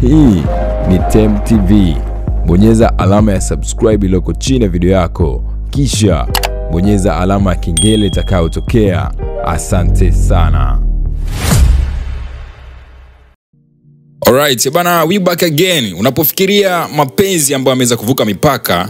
Hii ni Tem TV. Bonyeza alama ya subscribe iliyoko chini ya video yako, kisha bonyeza alama ya kengele itakayotokea. Asante sana. Alright, bana, we back again. Unapofikiria mapenzi ambayo yameweza kuvuka mipaka,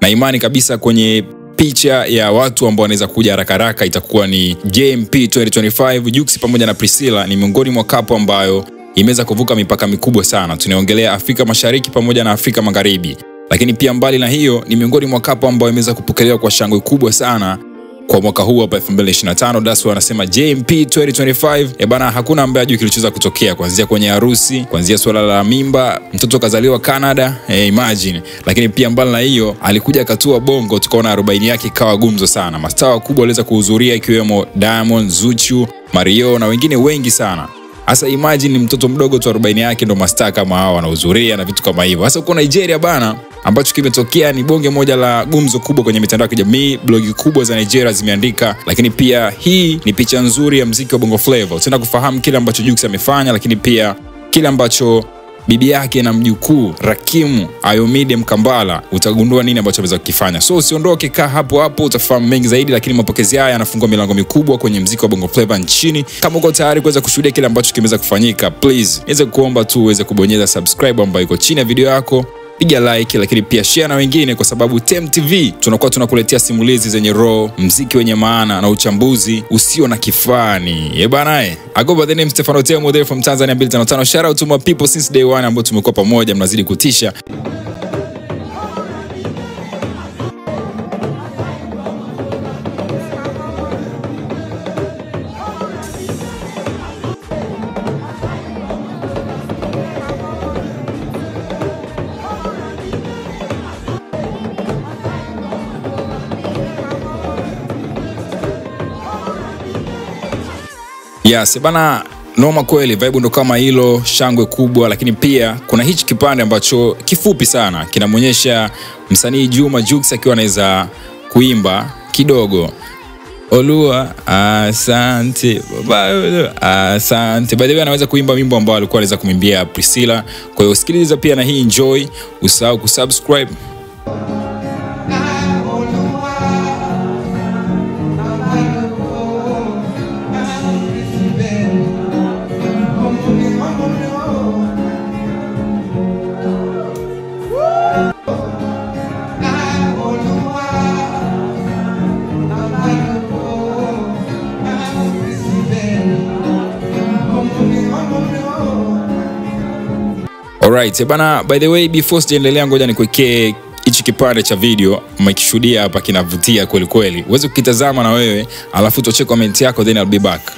na imani kabisa kwenye picha ya watu ambao wanaweza kuja haraka haraka itakuwa ni JMP 2025. Jux pamoja na Priscilla ni miongoni mwa kapo ambayo imeweza kuvuka mipaka mikubwa sana. Tunaongelea Afrika Mashariki pamoja na Afrika Magharibi. Lakini pia mbali na hiyo ni miongoni mwa kapo ambayo imeweza kupokelewa kwa shangwe kubwa sana kwa mwaka huu hapa 2025. That's why wanasema JMP 2025. Bana, hakuna ambaye ajui kilichoweza kutokea, kuanzia kwenye harusi, kuanzia swala la mimba, mtoto kazaliwa Canada, imagine. Lakini pia mbali na hiyo alikuja akatua Bongo, tukaona 40 yake ikawa gumzo sana. Mastaa wakubwa waliweza kuhudhuria ikiwemo Diamond, Zuchu, Mario na wengine wengi sana. Asa imagine mtoto mdogo tu 40 yake ndo mastaa kama hao wanahudhuria na vitu kama hivyo. Sasa uko Nigeria bana, ambacho kimetokea ni bonge moja la gumzo kubwa kwenye mitandao ya kijamii. Blogi kubwa za Nigeria zimeandika, lakini pia hii ni picha nzuri ya muziki wa Bongo Flava. Utaenda kufahamu kile ambacho Jux amefanya, lakini pia kile ambacho bibi yake na mjukuu Rakim Ayomide Mkambala, utagundua nini ambacho ameweza kukifanya. So usiondoke, kaa hapo hapo utafahamu mengi zaidi. Lakini mapokezi haya yanafungua milango mikubwa kwenye muziki wa Bongo Flava nchini. Kama uko tayari kuweza kushuhudia kile ambacho kimeweza kufanyika, please niweze kuomba tu uweze kubonyeza subscribe ambayo iko chini ya video yako, piga like, lakini pia share na wengine, kwa sababu Tem TV tunakuwa tunakuletea simulizi zenye raw, muziki wenye maana na uchambuzi usio na kifani. Bana, I go by the name Stefano Temo there from Tanzania 255. Shout out to my people since day one ambao tumekuwa pamoja, mnazidi kutisha. Yes, bana, noma kweli, vibe ndo kama hilo, shangwe kubwa. Lakini pia kuna hichi kipande ambacho kifupi sana kinamuonyesha msanii Juma Jux akiwa anaweza kuimba kidogo. Olua asante baba, asante. By the way, anaweza kuimba wimbo ambao alikuwa anaweza kumwimbia Priscilla. Kwa hiyo sikiliza pia na hii, enjoy, usahau kusubscribe. Alright, bana, by the way, before sijaendelea ngoja nikuwekee hichi kipande cha video mkishuhudia hapa, kinavutia kweli kweli. Uweze kukitazama na wewe, alafu tuache comment yako, then I'll be back.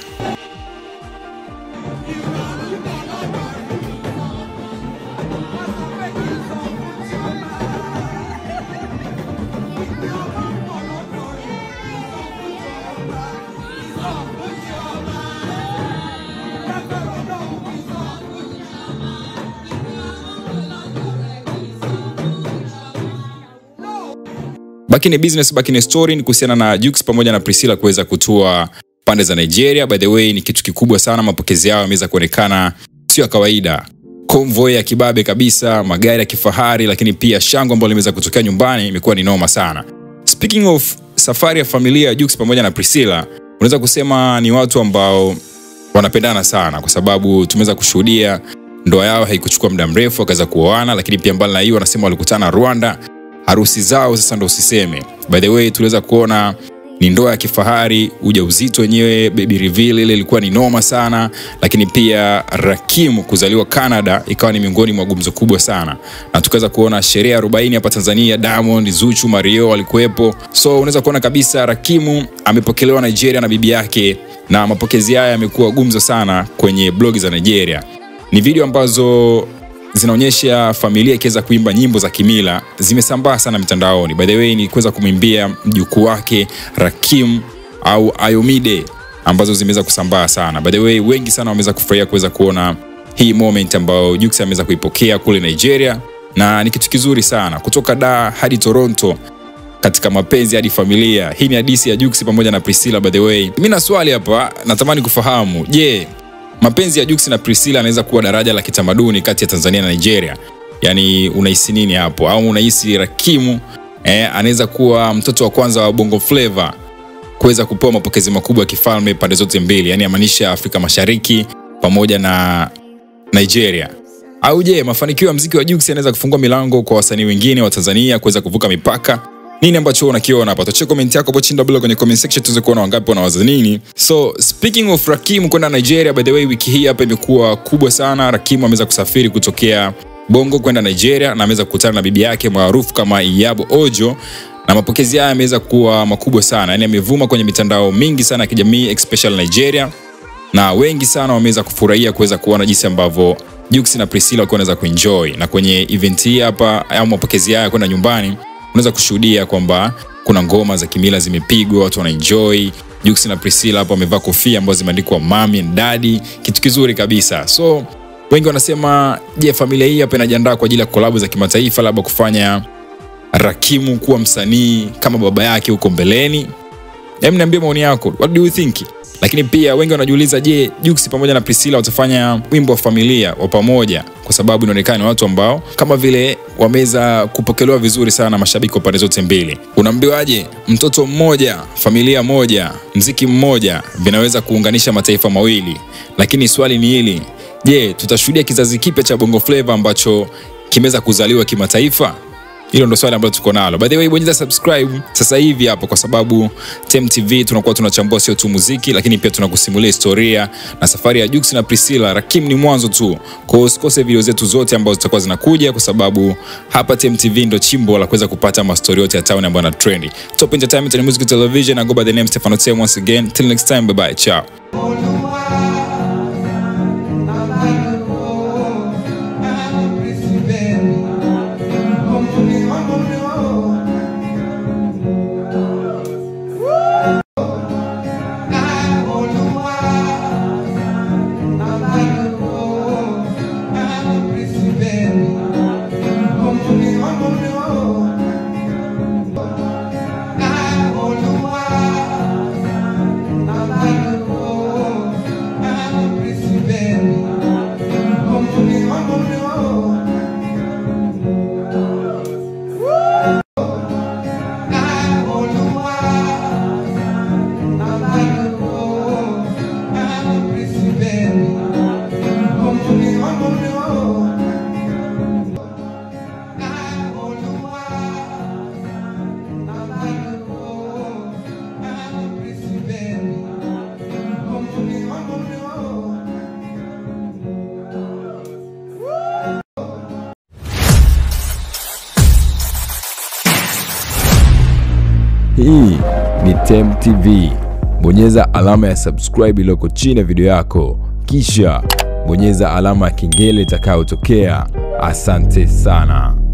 Back in business, back in story, ni kuhusiana na Jux pamoja na Priscilla kuweza kutua pande za Nigeria. By the way, ni kitu kikubwa sana. Mapokezi yao yameweza kuonekana sio kawaida. Convoy ya kibabe kabisa, magari ya kifahari, lakini pia shangwe ambalo limeweza kutokea nyumbani imekuwa ni noma sana. Speaking of safari ya familia ya Jux pamoja na Priscilla, unaweza kusema ni watu ambao wanapendana sana, kwa sababu tumeweza kushuhudia ndoa yao haikuchukua muda mrefu wakaweza kuoana. Lakini pia mbali na hiyo, wanasema walikutana Rwanda. Harusi zao sasa ndo usiseme. By the way, tuliweza kuona ni ndoa ya kifahari, ujauzito wenyewe, baby reveal ile ilikuwa ni noma sana. Lakini pia Rakim kuzaliwa Canada ikawa ni miongoni mwa gumzo kubwa sana. Na tukaweza kuona sherehe 40 hapa Tanzania, Diamond, Zuchu, Mario walikuwepo. So unaweza kuona kabisa Rakim amepokelewa Nigeria na bibi yake, na mapokezi haya yamekuwa gumzo sana kwenye blogi za Nigeria. Ni video ambazo zinaonyesha familia ikiweza kuimba nyimbo za kimila, zimesambaa sana mitandaoni. By the way, ni kuweza kumwimbia mjukuu wake Rakim au Ayomide, ambazo zimeweza kusambaa sana. By the way, wengi sana wameweza kufurahia kuweza kuona hii moment ambayo Jux ameweza kuipokea kule Nigeria, na ni kitu kizuri sana. Kutoka Dar hadi Toronto, katika mapenzi hadi familia. Hii ni hadithi ya Jux pamoja na Priscilla. By the way, mimi na swali hapa natamani kufahamu, je, mapenzi ya Jux na Priscilla yanaweza kuwa daraja la kitamaduni kati ya Tanzania na Nigeria. Yani unahisi nini hapo? Au unahisi Rakimu anaweza kuwa mtoto wa kwanza wa Bongo Flava kuweza kupewa mapokezi makubwa ya kifalme pande zote mbili, yani amaanisha Afrika Mashariki pamoja na Nigeria? Au je, mafanikio ya muziki wa Jux yanaweza kufungua milango kwa wasanii wengine wa Tanzania kuweza kuvuka mipaka? Nini ambacho unakiona hapa? Tuachie comment yako hapo chini bila kwenye comment section tuweze kuona wangapi wanawaza nini. So speaking of Rakimu kwenda Nigeria, by the way, wiki hii hapa imekuwa kubwa sana. Rakimu ameweza kusafiri kutokea Bongo kwenda Nigeria na ameweza kukutana na bibi yake maarufu kama Iyabo Ojo, na mapokezi haya yameweza kuwa makubwa sana. Yani amevuma kwenye mitandao mingi sana ya kijamii especially Nigeria, na wengi sana wameweza kufurahia kuweza kuona jinsi ambavyo Jux na Priscilla walikuwa wanaweza kuenjoy. Na kwenye event hii hapa au mapokezi haya kwenda nyumbani, unaweza kushuhudia kwamba kuna ngoma za kimila zimepigwa, watu wanaenjoy. Jux na Priscilla hapa wamevaa kofia ambazo zimeandikwa Mommy and Daddy, kitu kizuri kabisa. So wengi wanasema, je, familia hii hapa inajiandaa kwa ajili ya collab za kimataifa, labda kufanya Rakimu kuwa msanii kama baba yake huko mbeleni? Hebu niambie maoni yako. What do you think? Lakini pia wengi wanajiuliza, je, Jux pamoja na Priscilla watafanya wimbo wa familia wa pamoja? Kwa sababu inaonekana ni watu ambao kama vile wameweza kupokelewa vizuri sana na mashabiki wa pande zote mbili. Unaambiwaje, mtoto mmoja, familia moja, muziki mmoja vinaweza kuunganisha mataifa mawili? Lakini swali ni hili, je, tutashuhudia kizazi kipya cha Bongo Flava ambacho kimeweza kuzaliwa kimataifa? Hilo ndo swali ambalo tuko nalo. By the way, bonyeza subscribe sasa hivi hapo, kwa sababu Tem TV tunakuwa tunachambua sio tu muziki, lakini pia tunakusimulia historia na safari ya Jux na Priscilla. Rakimu ni mwanzo tu. Kwa hiyo usikose video zetu zote ambazo zitakuwa zinakuja, kwa sababu hapa Tem TV ndo chimbo la kuweza kupata mastori yote ya town ambayo yana trend. Top Entertainment and Music Television. I go by the name Stefano Tem once again. Till next time, bye bye. Ciao. Hii ni Tem TV. Bonyeza alama ya subscribe iliyoko chini ya video yako, kisha bonyeza alama ya kengele itakayotokea. Asante sana.